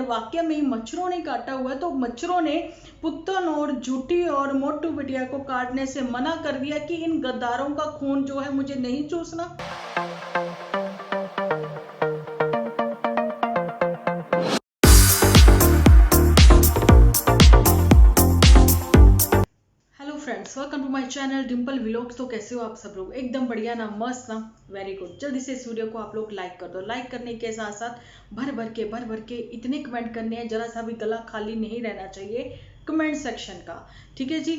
वाकई में ही मच्छरों ने काटा हुआ है, तो मच्छरों ने पुत्तन और झूठी और मोटू बिटिया को काटने से मना कर दिया कि इन गद्दारों का खून जो है मुझे नहीं चूसना। Hello friends, welcome to my channel Dimple vlogs. तो कैसे हो आप सब लोग? एकदम बढ़िया ना, मस्त ना, वेरी गुड। जल्दी से इस वीडियो को आप लोग लाइक कर दो। लाइक करने के साथ साथ भर भर के इतने कमेंट करने हैं, जरा सा भी गला खाली नहीं रहना चाहिए कमेंट सेक्शन का, ठीक है जी।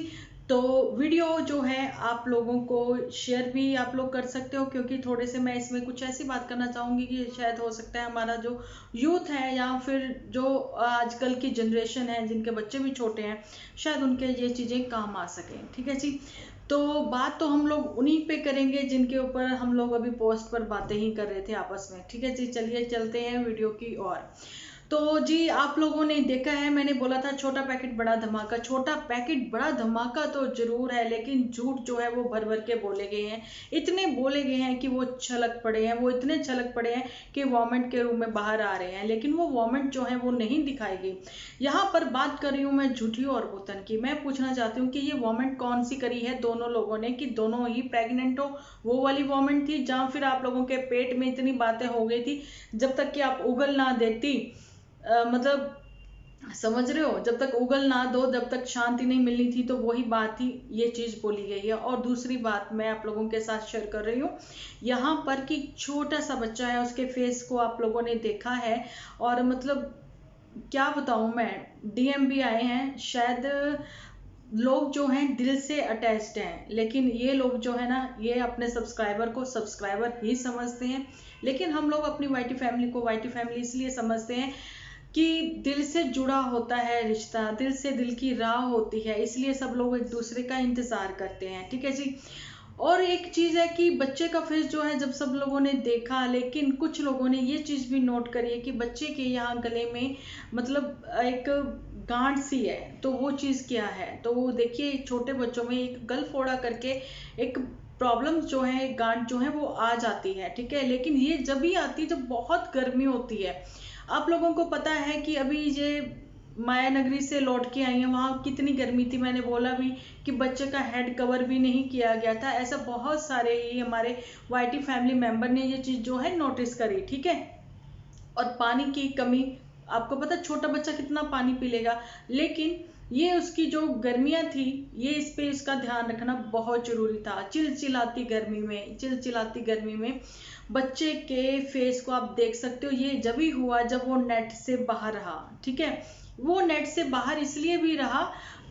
तो वीडियो जो है आप लोगों को शेयर भी आप लोग कर सकते हो, क्योंकि थोड़े से मैं इसमें कुछ ऐसी बात करना चाहूँगी कि शायद हो सकता है हमारा जो यूथ है या फिर जो आजकल की जनरेशन है जिनके बच्चे भी छोटे हैं, शायद उनके ये चीज़ें काम आ सकें, ठीक है जी। तो बात तो हम लोग उन्हीं पे करेंगे जिनके ऊपर हम लोग अभी पोस्ट पर बातें ही कर रहे थे आपस में, ठीक है जी। चलिए चलते हैं वीडियो की ओर। तो जी आप लोगों ने देखा है, मैंने बोला था छोटा पैकेट बड़ा धमाका। छोटा पैकेट बड़ा धमाका तो जरूर है, लेकिन झूठ जो है वो भर भर के बोले गए हैं। इतने बोले गए हैं कि वो छलक पड़े हैं, वो इतने छलक पड़े हैं कि वॉमिट के रूप में बाहर आ रहे हैं, लेकिन वो वॉमिट जो है वो नहीं दिखाई गई। यहाँ पर बात कर रही हूँ मैं झूठी और पुतन की। मैं पूछना चाहती हूँ कि ये वॉमिट कौन सी करी है दोनों लोगों ने, कि दोनों ही प्रेग्नेंट हो, वो वाली वॉमिट थी, जहाँ फिर आप लोगों के पेट में इतनी बातें हो गई थी जब तक कि आप उगल ना देती, मतलब समझ रहे हो, जब तक उगल ना दो, जब तक शांति नहीं मिलनी थी, तो वही बात थी, ये चीज बोली गई है। और दूसरी बात मैं आप लोगों के साथ शेयर कर रही हूँ यहाँ पर कि छोटा सा बच्चा है, उसके फेस को आप लोगों ने देखा है, और मतलब क्या बताऊं मैं, डीएम भी आए हैं। शायद लोग जो हैं दिल से अटैच्ड हैं, लेकिन ये लोग जो है ना, ये अपने सब्सक्राइबर को सब्सक्राइबर ही समझते हैं, लेकिन हम लोग अपनी वाईटी फैमिली को वाईटी फैमिली इसलिए समझते हैं कि दिल से जुड़ा होता है रिश्ता, दिल से दिल की राह होती है, इसलिए सब लोग एक दूसरे का इंतजार करते हैं, ठीक है जी। और एक चीज है कि बच्चे का फेस जो है जब सब लोगों ने देखा, लेकिन कुछ लोगों ने ये चीज भी नोट करी है कि बच्चे के यहाँ गले में मतलब एक गांठ सी है, तो वो चीज क्या है? तो वो देखिए छोटे बच्चों में एक गल फोड़ा करके एक प्रॉब्लम जो है, एक गांठ जो है वो आ जाती है, ठीक है। लेकिन ये जब भी आती है जब बहुत गर्मी होती है। आप लोगों को पता है कि अभी ये माया नगरी से लौट के आई है, वहां कितनी गर्मी थी। मैंने बोला भी कि बच्चे का हेड कवर भी नहीं किया गया था। ऐसा बहुत सारे ही हमारे वाईटी फैमिली मेंबर ने ये चीज जो है नोटिस करी, ठीक है। और पानी की कमी, आपको पता छोटा बच्चा कितना पानी पी लेगा, लेकिन ये उसकी जो गर्मियां थी, ये इस पे इसका ध्यान रखना बहुत जरूरी था। चिलचिलाती गर्मी में बच्चे के फेस को आप देख सकते हो। ये जब ही हुआ जब वो नेट से बाहर रहा, ठीक है। वो नेट से बाहर इसलिए भी रहा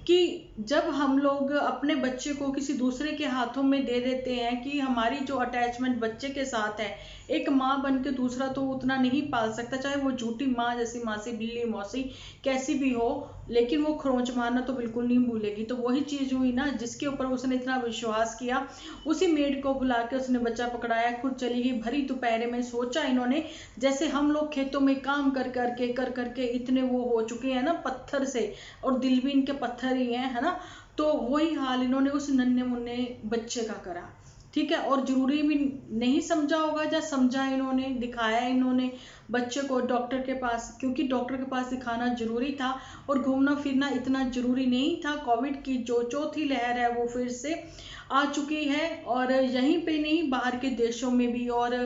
कि जब हम लोग अपने बच्चे को किसी दूसरे के हाथों में दे देते हैं, कि हमारी जो अटैचमेंट बच्चे के साथ है, एक माँ बन के दूसरा तो उतना नहीं पाल सकता, चाहे वो झूठी माँ जैसी मासी बिल्ली मौसी कैसी भी हो, लेकिन वो खरोंच मारना तो बिल्कुल नहीं भूलेगी। तो वही चीज हुई ना, जिसके ऊपर उसने इतना विश्वास किया, उसी मेड को बुला के उसने बच्चा पकड़ाया, खुद चली गई भरी दोपहर में। सोचा इन्होंने जैसे हम लोग खेतों में काम कर करके इतने वो हो चुके हैं ना पत्थर से, और दिल भी इनके पत्थर ही है ना। तो वही हाल इन्होंने उस नन्हे मुन्ने बच्चे का करा, ठीक है। और जरूरी भी नहीं समझा होगा, या समझा इन्होंने, दिखाया इन्होंने बच्चे को डॉक्टर के पास, क्योंकि डॉक्टर के पास दिखाना जरूरी था, और घूमना फिरना इतना जरूरी नहीं था। कोविड की जो चौथी लहर है वो फिर से आ चुकी है, और यहीं पे नहीं बाहर के देशों में भी, और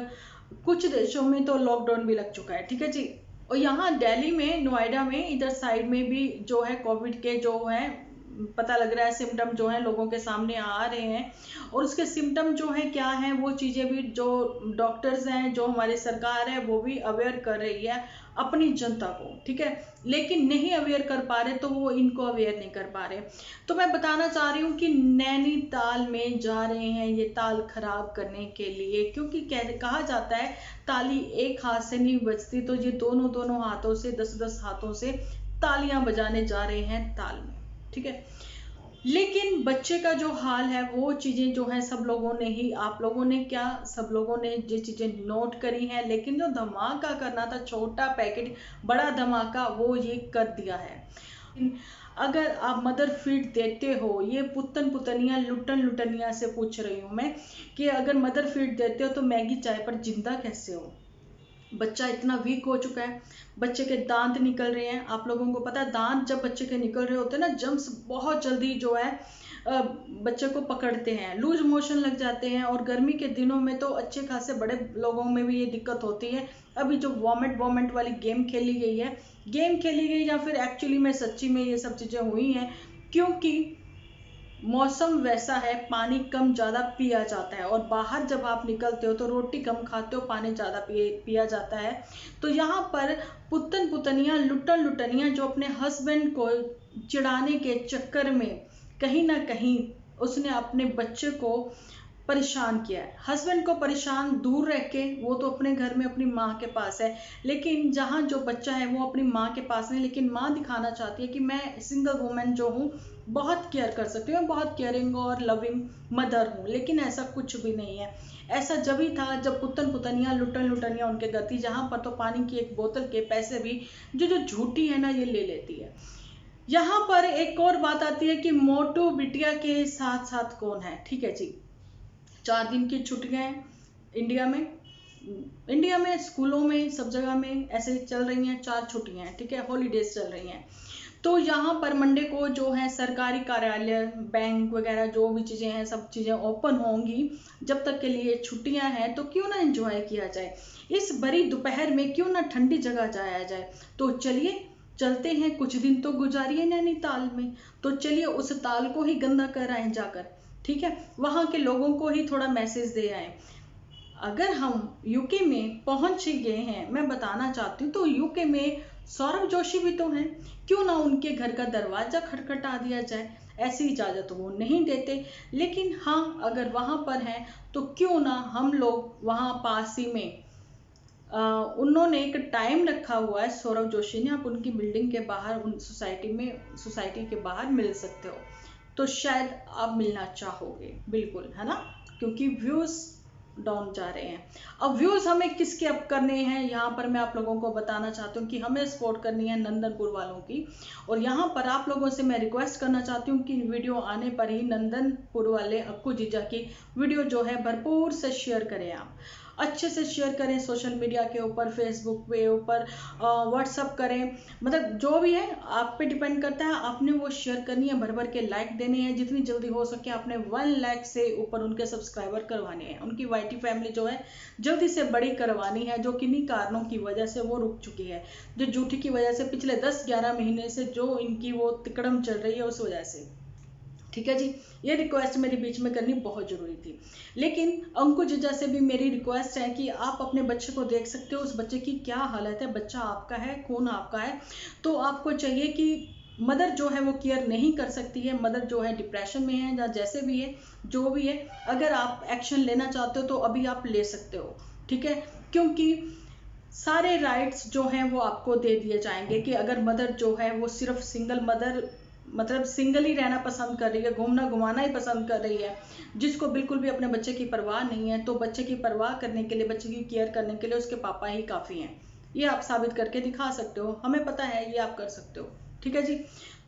कुछ देशों में तो लॉकडाउन भी लग चुका है, ठीक है जी। और यहाँ दिल्ली में, नोएडा में, इधर साइड में भी जो है कोविड के जो है पता लग रहा है, सिम्टम जो है लोगों के सामने आ रहे हैं। और उसके सिम्टम जो है क्या है, वो चीजें भी जो डॉक्टर्स हैं, जो हमारी सरकार है, वो भी अवेयर कर रही है अपनी जनता को, ठीक है। लेकिन नहीं अवेयर कर पा रहे, तो वो इनको अवेयर नहीं कर पा रहे। तो मैं बताना चाह रही हूँ कि नैनीताल में जा रहे हैं ये ताल खराब करने के लिए, क्योंकि कहा जाता है ताली एक हाथ से नहीं बजती, तो ये दोनों हाथों से 10-10 हाथों से तालियां बजाने जा रहे हैं ताल में, ठीक है। लेकिन बच्चे का जो हाल है, वो चीजें जो है सब लोगों ने ही, आप लोगों ने क्या, सब लोगों ने ये चीजें नोट करी हैं। लेकिन जो धमाका करना था, छोटा पैकेट बड़ा धमाका, वो ये कर दिया है। अगर आप मदर फीड देते हो, ये पुतन पुतनिया लुटन लुटनिया से पूछ रही हूं मैं, कि अगर मदर फीड देते हो तो मैगी चाय पर जिंदा कैसे हो? बच्चा इतना वीक हो चुका है, बच्चे के दांत निकल रहे हैं। आप लोगों को पता है दांत जब बच्चे के निकल रहे होते हैं ना, जर्म्स बहुत जल्दी जो है बच्चे को पकड़ते हैं, लूज मोशन लग जाते हैं। और गर्मी के दिनों में तो अच्छे खासे बड़े लोगों में भी ये दिक्कत होती है। अभी जो वॉमिट वाली गेम खेली गई या फिर एक्चुअली में सच्ची में ये सब चीजें हुई हैं, क्योंकि मौसम वैसा है, पानी कम ज़्यादा पिया जाता है। और बाहर जब आप निकलते हो तो रोटी कम खाते हो, पानी ज़्यादा पिया जाता है। तो यहाँ पर पुतन पुतनियाँ लुटन लुटनियाँ जो अपने हस्बैंड को चिढ़ाने के चक्कर में कहीं ना कहीं उसने अपने बच्चे को परेशान किया है। हस्बैंड को परेशान दूर रह के, वो तो अपने घर में अपनी माँ के पास है, लेकिन जहाँ जो बच्चा है वो अपनी माँ के पास नहीं, लेकिन माँ दिखाना चाहती है कि मैं सिंगल वुमेन जो हूँ बहुत केयर कर सकती हूँ, बहुत केयरिंग और लविंग मदर हूँ। लेकिन ऐसा कुछ भी नहीं है। ऐसा जब ही था जब पुतन पुतनियाँ लुटन लुटनियाँ उनके घर थी, जहाँ पर तो पानी की एक बोतल के पैसे भी जो झूठी है ना ये ले लेती है। यहाँ पर एक और बात आती है कि मोटू बिटिया के साथ साथ कौन है। ठीक है जी, 4 दिन की छुट्टियां हैं इंडिया में स्कूलों में सब जगह में ऐसे चल रही हैं, 4 छुट्टियां हैं। ठीक है, हॉलीडेज चल रही हैं। तो यहाँ पर मंडे को जो है सरकारी कार्यालय, बैंक वगैरह जो भी चीजें हैं सब चीजें ओपन होंगी। जब तक के लिए छुट्टियां हैं तो क्यों ना एंजॉय किया जाए, इस बड़ी दोपहर में क्यों ना ठंडी जगह जाया जाए। तो चलिए चलते हैं, कुछ दिन तो गुजारिए नैनीताल में। तो चलिए उस ताल को ही गंदा कर आए जाकर। ठीक है, वहां के लोगों को ही थोड़ा मैसेज दे आए। अगर हम यूके में पहुंच ही गए हैं, मैं बताना चाहती हूँ, तो यूके में सौरभ जोशी भी तो हैं, क्यों ना उनके घर का दरवाजा खटखटा दिया जाए। ऐसी इजाजत वो नहीं देते, लेकिन हाँ अगर वहां पर हैं तो क्यों ना हम लोग वहां पास ही में उन्होंने एक टाइम रखा हुआ है सौरभ जोशी ने, आप उनकी बिल्डिंग के बाहर उन सोसाइटी के बाहर मिल सकते हो। तो शायद आप मिलना चाहोगे, बिल्कुल है ना, क्योंकि व्यूज डाउन जा रहे हैं। अब व्यूज हमें किसके अप करने हैं, यहाँ पर मैं आप लोगों को बताना चाहती हूँ कि हमें सपोर्ट करनी है नंदनपुर वालों की। और यहाँ पर आप लोगों से मैं रिक्वेस्ट करना चाहती हूँ कि वीडियो आने पर ही नंदनपुर वाले अक्कू जीजा की वीडियो जो है भरपूर से शेयर करें, आप अच्छे से शेयर करें सोशल मीडिया के ऊपर, फेसबुक पे ऊपर, व्हाट्सअप करें, मतलब जो भी है आप पे डिपेंड करता है। आपने वो शेयर करनी है, भर भर के लाइक देने हैं, जितनी जल्दी हो सके आपने 1 लाख से ऊपर उनके सब्सक्राइबर करवाने हैं। उनकी वाईटी फैमिली जो है जल्दी से बड़ी करवानी है, जो किन्हीं कारणों की वजह से वो रुक चुकी है, जो झूठी की वजह से पिछले 10-11 महीने से जो इनकी वो तिकड़म चल रही है उस वजह से। ठीक है जी, ये रिक्वेस्ट मेरी बीच में करनी बहुत जरूरी थी। लेकिन अंकु जीजा से भी मेरी रिक्वेस्ट है कि आप अपने बच्चे को देख सकते हो, उस बच्चे की क्या हालत है, बच्चा आपका है, खून आपका है। तो आपको चाहिए कि मदर जो है वो केयर नहीं कर सकती है, मदर जो है डिप्रेशन में है या जैसे भी है जो भी है, अगर आप एक्शन लेना चाहते हो तो अभी आप ले सकते हो। ठीक है, क्योंकि सारे राइट्स जो हैं वो आपको दे दिए जाएंगे कि अगर मदर जो है वो सिर्फ सिंगल मदर, मतलब सिंगल ही रहना पसंद कर रही है, घूमना घुमाना ही पसंद कर रही है, जिसको बिल्कुल भी अपने बच्चे की परवाह नहीं है, तो बच्चे की परवाह करने के लिए, बच्चे की केयर करने के लिए उसके पापा ही काफ़ी हैं। ये आप साबित करके दिखा सकते हो, हमें पता है ये आप कर सकते हो। ठीक है जी,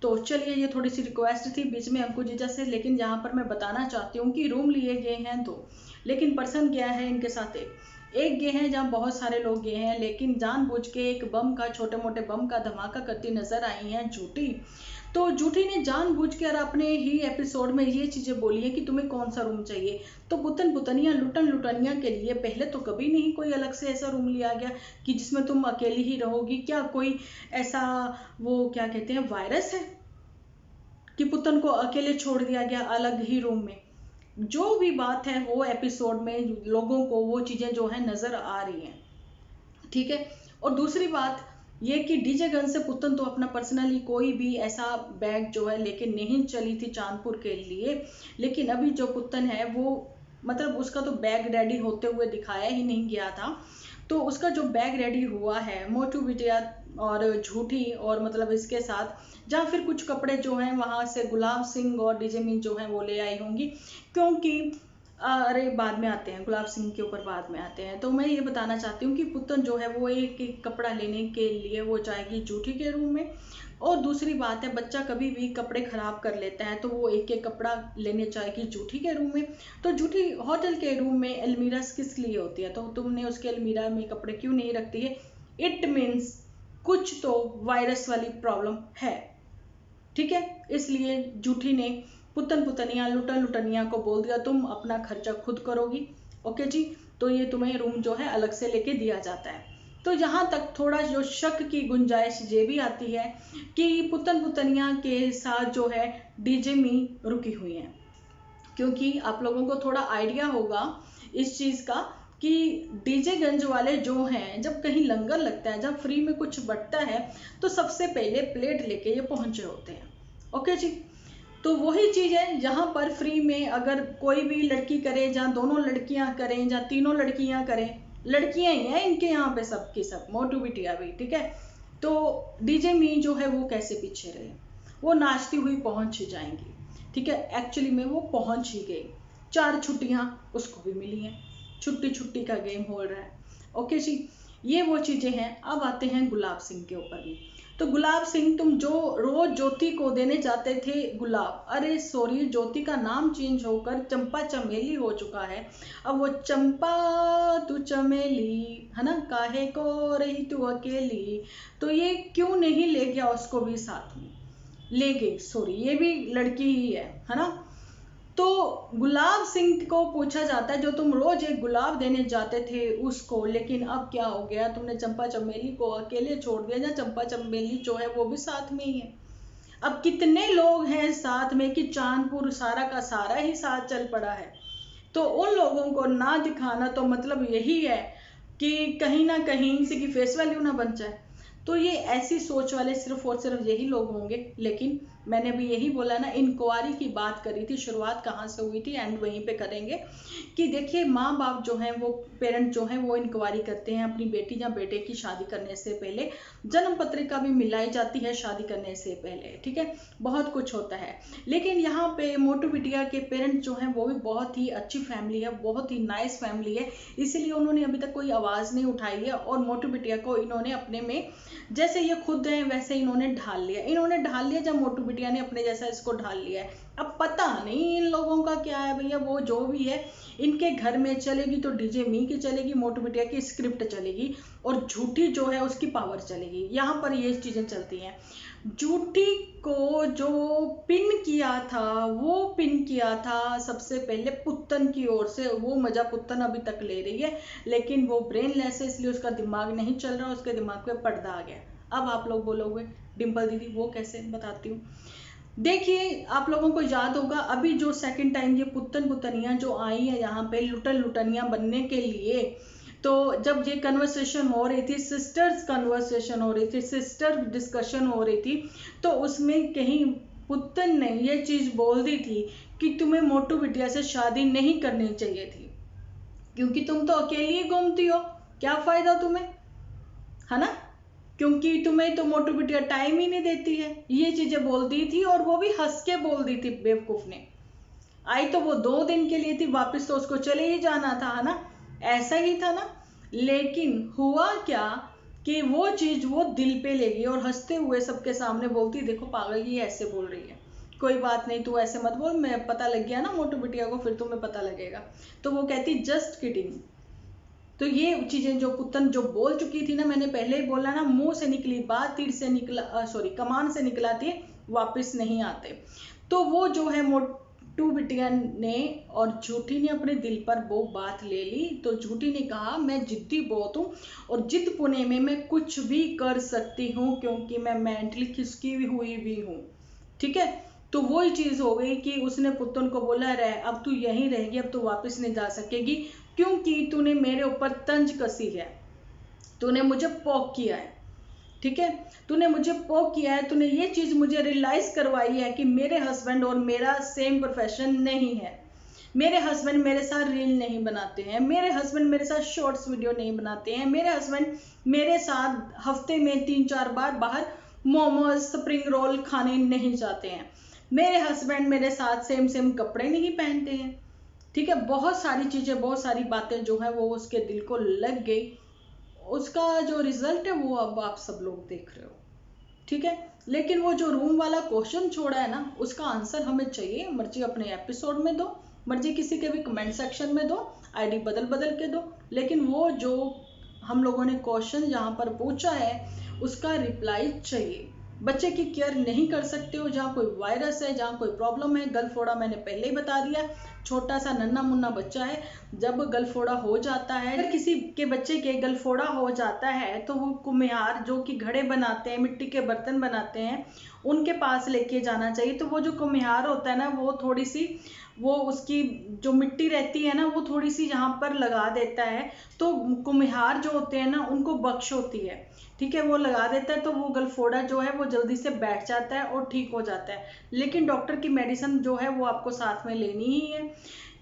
तो चलिए ये थोड़ी सी रिक्वेस्ट थी बीच में अंकु जीजा से। लेकिन यहाँ पर मैं बताना चाहती हूँ कि रूम लिए गए हैं 2, लेकिन पर्सन गया है इनके साथ एक गए हैं जहाँ बहुत सारे लोग गए हैं, लेकिन जानबूझ के एक बम का, छोटे मोटे बम का धमाका करती नजर आई हैं झूठी। तो झूठी ने जानबूझ के और अपने ही एपिसोड में ये चीजें बोली है कि तुम्हें कौन सा रूम चाहिए। तो पुतन पुतनिया लुटन लुटनिया के लिए पहले तो कभी नहीं कोई अलग से ऐसा रूम लिया गया कि जिसमें तुम अकेली ही रहोगी। क्या कोई ऐसा वो क्या कहते हैं वायरस है कि पुतन को अकेले छोड़ दिया गया अलग ही रूम में। जो भी बात है वो एपिसोड में लोगों को वो चीजें जो है नजर आ रही हैं। ठीक है, और दूसरी बात ये कि डीजे गन से पुतन तो अपना पर्सनली कोई भी ऐसा बैग जो है लेके नहीं चली थी चांदपुर के लिए, लेकिन अभी जो पुतन है वो मतलब उसका तो बैग रेडी होते हुए दिखाया ही नहीं गया था। तो उसका जो बैग रेडी हुआ है मोटू बिटिया और झूठी और मतलब इसके साथ, या फिर कुछ कपड़े जो हैं वहां से गुलाब सिंह और डीजे मीन जो हैं वो ले आई होंगी, क्योंकि अरे बाद में आते हैं, गुलाब सिंह के ऊपर बाद में आते हैं। तो मैं ये बताना चाहती हूँ कि पुतन जो है वो एक एक कपड़ा लेने के लिए वो जाएगी जूठी के रूम में। और दूसरी बात है, बच्चा कभी भी कपड़े खराब कर लेता है तो वो एक एक कपड़ा लेने जाएगी जूठी के रूम में। तो जूठी होटल के रूम में अलमीरा किस लिए होती है, तो तुमने उसके अलमीरा में कपड़े क्यों नहीं रखती है? इट मीन्स कुछ तो वायरस वाली प्रॉब्लम है, ठीक है। इसलिए जूठी ने पुतन पुतनिया लुटन लुटनिया को बोल दिया तुम अपना खर्चा खुद करोगी, ओके जी। तो ये तुम्हें रूम जो है अलग से लेके दिया जाता है। तो यहाँ तक थोड़ा जो शक की गुंजाइश ये भी आती है कि पुतन पुतनिया के साथ जो है डीजे मी रुकी हुई है, क्योंकि आप लोगों को थोड़ा आइडिया होगा इस चीज़ का कि डीजे गंज वाले जो हैं, जब कहीं लंगर लगता है, जब फ्री में कुछ बंटता है, तो सबसे पहले प्लेट लेके ये पहुंचे होते हैं, ओके जी। तो वही चीज़ है यहाँ पर फ्री में अगर कोई भी लड़की करे, जहाँ दोनों लड़कियां करें, जहाँ तीनों लड़कियां करें, लड़कियां ही हैं इनके यहाँ पे सब की सब, मोटू बिटिया भी, ठीक है। तो डीजे मी जो है वो कैसे पीछे रहे, वो नाचती हुई पहुंच जाएंगी, ठीक है। एक्चुअली में वो पहुंच ही गई, 4 छुट्टियां उसको भी मिली हैं, छुट्टी छुट्टी का गेम हो रहा है, ओके जी। ये वो चीजें हैं। अब आते हैं गुलाब सिंह के ऊपर भी। तो गुलाब सिंह, तुम जो रोज ज्योति को देने जाते थे गुलाब, अरे सॉरी, ज्योति का नाम चेंज होकर चंपा चमेली हो चुका है। अब वो चंपा तू चमेली है ना, काहे को रही तू अकेली, तो ये क्यों नहीं ले गया उसको भी साथ में? ले गई, सॉरी, ये भी लड़की ही है ना। तो गुलाब सिंह को पूछा जाता है जो तुम रोज एक गुलाब देने जाते थे उसको, लेकिन अब क्या हो गया, तुमने चंपा चमेली को अकेले छोड़ दिया, या चंपा चमेली जो है वो भी साथ में ही है। अब कितने लोग हैं साथ में कि चांदपुर सारा का सारा ही साथ चल पड़ा है। तो उन लोगों को ना दिखाना तो मतलब यही है कि कहीं ना कहीं किसी की फेस वैल्यू ना बन जाए। तो ये ऐसी सोच वाले सिर्फ और सिर्फ यही लोग होंगे। लेकिन मैंने भी यही बोला ना, इंक्वायरी की बात करी थी, शुरुआत कहाँ से हुई थी, एंड वहीं पे करेंगे कि देखिए माँ बाप जो हैं वो, पेरेंट जो हैं वो इंक्वायरी करते हैं अपनी बेटी या बेटे की शादी करने से पहले। जन्म पत्रिका भी मिलाई जाती है शादी करने से पहले, ठीक है। बहुत कुछ होता है। लेकिन यहाँ पे मोटू बिटिया के पेरेंट जो हैं वो भी बहुत ही अच्छी फैमिली है, बहुत ही नाइस फैमिली है, इसीलिए उन्होंने अभी तक कोई आवाज़ नहीं उठाई है। और मोटू बिटिया को इन्होंने अपने में, जैसे ये खुद हैं वैसे इन्होंने ढाल लिया, जब मोटू बिटिया ने अपने जैसा इसको ढाल लिया है। अब पता नहीं इन लोगों का क्या है भैया, वो जो भी है, इनके घर में चलेगी तो डीजे मी की चलेगी, मोटू बिटिया की स्क्रिप्ट चलेगी, और झूठी जो है उसकी पावर चलेगी। यहाँ पर ये चीजें चलती हैं। झूठी को जो पिन किया था सबसे पहले पुत्तन की ओर से, वो मजा पुत्तन अभी तक ले रही है, लेकिन वो ब्रेनलेस है इसलिए उसका दिमाग नहीं चल रहा, उसके दिमाग पे पर्दा आ गया। अब आप लोग बोलोगे डिम्पल दीदी वो कैसे, बताती हूँ। देखिए आप लोगों को याद होगा, अभी जो सेकंड टाइम ये पुत्तन पुतनिया जो आई है यहाँ पे लुटन लुटनिया बनने के लिए, तो जब ये कन्वर्सेशन हो रही थी, सिस्टर्स कन्वर्सेशन हो रही थी, सिस्टर डिस्कशन हो रही थी, तो उसमें कहीं पुत्तन ने ये चीज बोल दी थी कि तुम्हें मोटू बिटिया से शादी नहीं करनी चाहिए थी, क्योंकि तुम तो अकेली ही घूमती हो, क्या फायदा तुम्हें, है ना, क्योंकि तुम्हें तो मोटू बिटिया टाइम ही नहीं देती है। ये चीजें बोल दी थी, और वो भी हंस के बोल दी थी बेवकूफ ने। आई तो वो 2 दिन के लिए थी, वापस तो उसको चले ही जाना था, है ना, ऐसा ही था ना। लेकिन हुआ क्या कि वो चीज वो दिल पे ले गई, और हंसते हुए सबके सामने बोलती, देखो पागल ये ऐसे बोल रही है, कोई बात नहीं तू ऐसे मत बोल, मैं पता लग गया ना मोटू बिटिया को, फिर तुम्हें पता लगेगा। तो वो कहती जस्ट किडिंग। तो ये चीजें जो पुत्तन जो बोल चुकी थी ना, मैंने पहले ही बोला ना, मुंह से निकली बात तीर से निकला, सॉरी कमान से निकला थी, वापस नहीं आते। तो वो जो है मोटू बिटिया ने और झूठी ने अपने दिल पर वो बात ले ली। तो झूठी ने कहा मैं जिद्दी बहुत हूँ, और जिद पुणे में मैं कुछ भी कर सकती हूँ, क्योंकि मैं मेंटली खिसकी हुई भी हूँ, ठीक है। तो वही चीज हो गई कि उसने पुत्तन को बोला, रहे अब तू यहीं रहेगी, अब तू वापस नहीं जा सकेगी, क्योंकि तूने मेरे ऊपर तंज कसी है, तूने मुझे पोक किया है, ठीक है, तूने मुझे पोक किया है, तूने ये चीज मुझे रियलाइज करवाई है कि मेरे हस्बैंड और मेरा सेम प्रोफेशन नहीं है। मेरे हस्बैंड मेरे साथ रील नहीं बनाते हैं, मेरे हस्बैंड मेरे साथ शॉर्ट्स वीडियो नहीं बनाते हैं, मेरे हस्बैंड मेरे साथ हफ्ते में 3-4 बार बाहर मोमोज स्प्रिंग रोल खाने नहीं जाते हैं, मेरे हस्बैंड मेरे साथ सेम कपड़े नहीं पहनते हैं, ठीक है, बहुत सारी चीज़ें, बहुत सारी बातें जो है वो उसके दिल को लग गई। उसका जो रिजल्ट है वो अब आप सब लोग देख रहे हो, ठीक है। लेकिन वो जो रूम वाला क्वेश्चन छोड़ा है ना, उसका आंसर हमें चाहिए। मर्जी अपने एपिसोड में दो, मर्जी किसी के भी कमेंट सेक्शन में दो, आईडी बदल बदल के दो, लेकिन वो जो हम लोगों ने क्वेश्चन जहाँ पर पूछा है उसका रिप्लाई चाहिए। बच्चे की केयर नहीं कर सकते हो जहाँ कोई वायरस है, जहाँ कोई प्रॉब्लम है। गलफोड़ा मैंने पहले ही बता दिया, छोटा सा नन्ना मुन्ना बच्चा है, जब गलफोड़ा हो जाता है, अगर किसी के बच्चे के गलफोड़ा हो जाता है तो वो कुम्हार जो कि घड़े बनाते हैं, मिट्टी के बर्तन बनाते हैं, उनके पास लेके जाना चाहिए। तो वो जो कुम्हार होता है ना, वो थोड़ी सी वो उसकी जो मिट्टी रहती है ना, वो थोड़ी सी यहाँ पर लगा देता है। तो कुम्हार जो होते हैं ना, उनको बख्श होती है, ठीक है, वो लगा देता है, तो वो गलफोड़ा जो है वो जल्दी से बैठ जाता है और ठीक हो जाता है। लेकिन डॉक्टर की मेडिसिन जो है वो आपको साथ में लेनी ही है।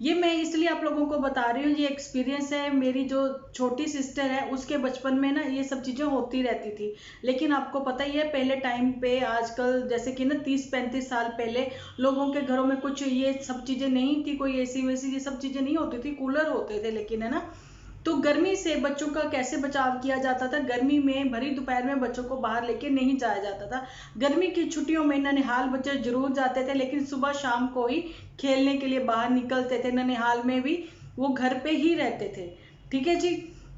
ये मैं इसलिए आप लोगों को बता रही हूँ, ये एक्सपीरियंस है। मेरी जो छोटी सिस्टर है उसके बचपन में ना ये सब चीज़ें होती रहती थी। लेकिन आपको पता ही है पहले टाइम पे, आजकल जैसे कि ना 30-35 साल पहले लोगों के घरों में कुछ ये सब चीज़ें नहीं थी, कोई एसी वेसी ये सब चीज़ें नहीं होती थी, कूलर होते थे लेकिन, है ना। तो गर्मी से बच्चों का कैसे बचाव किया जाता था? गर्मी में भरी दोपहर में बच्चों को बाहर लेके नहीं जाया जाता था। गर्मी की छुट्टियों में ननिहाल बच्चे जरूर जाते थे, लेकिन सुबह शाम को ही खेलने के लिए बाहर निकलते थे। ननिहाल में भी वो घर पे ही रहते थे, ठीक है जी।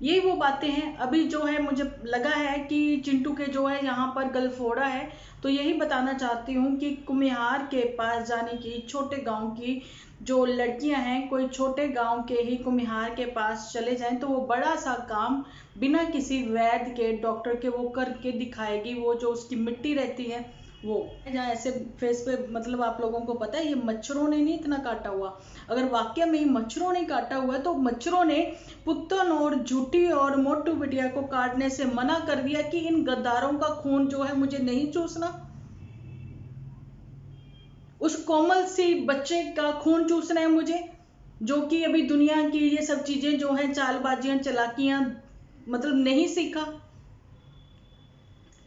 यही वो बातें हैं। अभी जो है मुझे लगा है कि चिंटू के जो है यहाँ पर गलफोड़ा है, तो यही बताना चाहती हूँ कि कुम्हार के पास जाने की, छोटे गांव की जो लड़कियां हैं, कोई छोटे गांव के ही कुम्हार के पास चले जाएं तो वो बड़ा सा काम बिना किसी वैद्य के, डॉक्टर के वो करके दिखाएगी। वो जो उसकी मिट्टी रहती है वो जहाँ ऐसे फेस पे, मतलब आप लोगों को पता है ये मच्छरों ने नहीं इतना काटा हुआ। अगर वाकई में मच्छरों ने काटा हुआ है तो मच्छरों ने पुत्तन और झूठी और मोटू बिटिया को काटने से मना कर दिया कि इन गद्दारों का खून जो है मुझे नहीं चूसना। उस कोमल सी बच्चे का खून चूसना है मुझे, जो कि अभी दुनिया की ये सब चीजें जो हैं, चालबाजियां, चालाकियां, मतलब नहीं सीखा।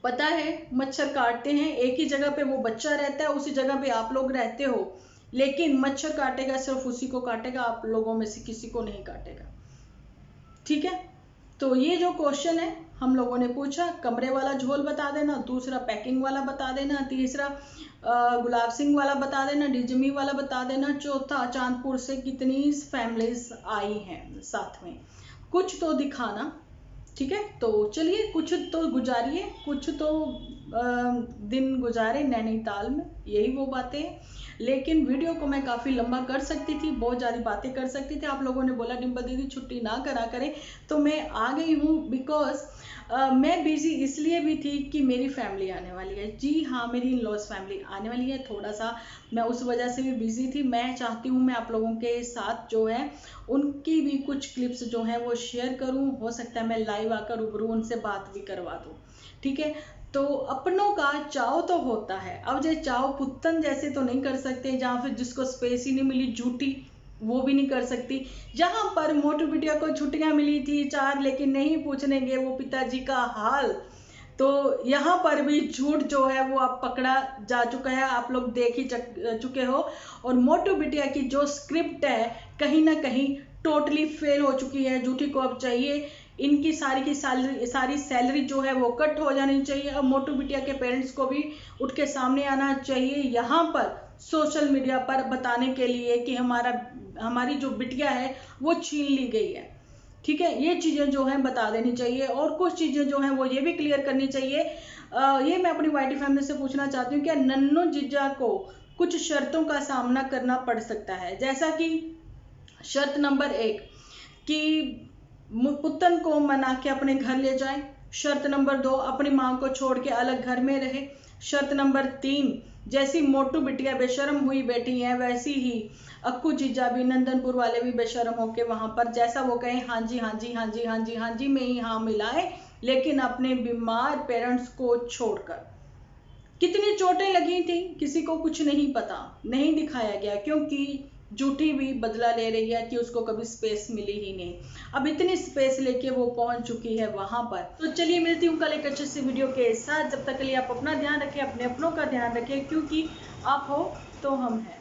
पता है मच्छर काटते हैं, एक ही जगह पे वो बच्चा रहता है, उसी जगह पे आप लोग रहते हो, लेकिन मच्छर काटेगा सिर्फ उसी को काटेगा, आप लोगों में से किसी को नहीं काटेगा, ठीक है। तो ये जो क्वेश्चन है हम लोगों ने पूछा, कमरे वाला झोल बता देना, दूसरा पैकिंग वाला बता देना, तीसरा गुलाब सिंह वाला बता देना, डिजमी वाला बता देना, चौथा चांदपुर से कितनी फैमिलीज आई हैं साथ में, कुछ तो दिखाना, ठीक है। तो चलिए कुछ तो गुजारिए, कुछ तो दिन गुजारे नैनीताल में, यही वो बातें हैं। लेकिन वीडियो को मैं काफ़ी लंबा कर सकती थी, बहुत ज़्यादा बातें कर सकती थी। आप लोगों ने बोला डिम्पल दीदी छुट्टी ना करा करें, तो मैं आ गई हूँ। बिकॉज मैं बिजी इसलिए भी थी कि मेरी फैमिली आने वाली है। जी हाँ, मेरी इन लॉज फैमिली आने वाली है, थोड़ा सा मैं उस वजह से भी बिजी थी। मैं चाहती हूँ मैं आप लोगों के साथ जो है उनकी भी कुछ क्लिप्स जो हैं वो शेयर करूँ। हो सकता है मैं लाइव आकर रूबरू उनसे बात भी करवा दूँ, ठीक है। तो अपनों का चाव तो होता है, अब जो चाव पुत्तन जैसे तो नहीं कर सकते, जहाँ फिर जिसको स्पेस ही नहीं मिली झूठी, वो भी नहीं कर सकती। जहां पर मोटू बिटिया को छुट्टियां मिली थी 4, लेकिन नहीं पूछने गए वो पिताजी का हाल, तो यहाँ पर भी झूठ जो है वो अब पकड़ा जा चुका है, आप लोग देख ही चुके हो। और मोटू बिटिया की जो स्क्रिप्ट है कहीं ना कहीं टोटली फेल हो चुकी है। झूठी को अब चाहिए इनकी सारी सैलरी जो है वो कट हो जानी चाहिए। अब मोटू बिटिया के पेरेंट्स को भी उठ के सामने आना चाहिए यहाँ पर सोशल मीडिया पर बताने के लिए कि हमारी जो बिटिया है वो छीन ली गई है, ठीक है। ये चीज़ें जो हैं बता देनी चाहिए। और कुछ चीज़ें जो हैं वो ये भी क्लियर करनी चाहिए। ये मैं अपनी वाइटी फैमिली से पूछना चाहती हूँ, क्या नन्नू जीजा को कुछ शर्तों का सामना करना पड़ सकता है? जैसा कि शर्त नंबर 1 कि पुत्तन को मना के अपने घर ले जाए। शर्त नंबर 2 अपनी माँ को छोड़ के अलग घर में रहे। शर्त नंबर 3 जैसी मोटू बिटिया बेशर्म हुई बैठी है, वैसी ही अक्कू जीजा भी, नंदनपुर वाले भी बेशर्म होके वहां पर जैसा वो कहें हाँ जी हाँ जी हाँ जी हाँ जी हाँ जी में ही हाँ मिलाए, लेकिन अपने बीमार पेरेंट्स को छोड़कर। कितनी चोटें लगी थी किसी को कुछ नहीं पता, नहीं दिखाया गया, क्योंकि झूठी भी बदला ले रही है कि उसको कभी स्पेस मिली ही नहीं। अब इतनी स्पेस लेके वो पहुंच चुकी है वहां पर। तो चलिए मिलती हूँ कल एक अच्छी सी वीडियो के साथ। जब तक के लिए आप अपना ध्यान रखें, अपने अपनों का ध्यान रखें, क्योंकि आप हो तो हम हैं।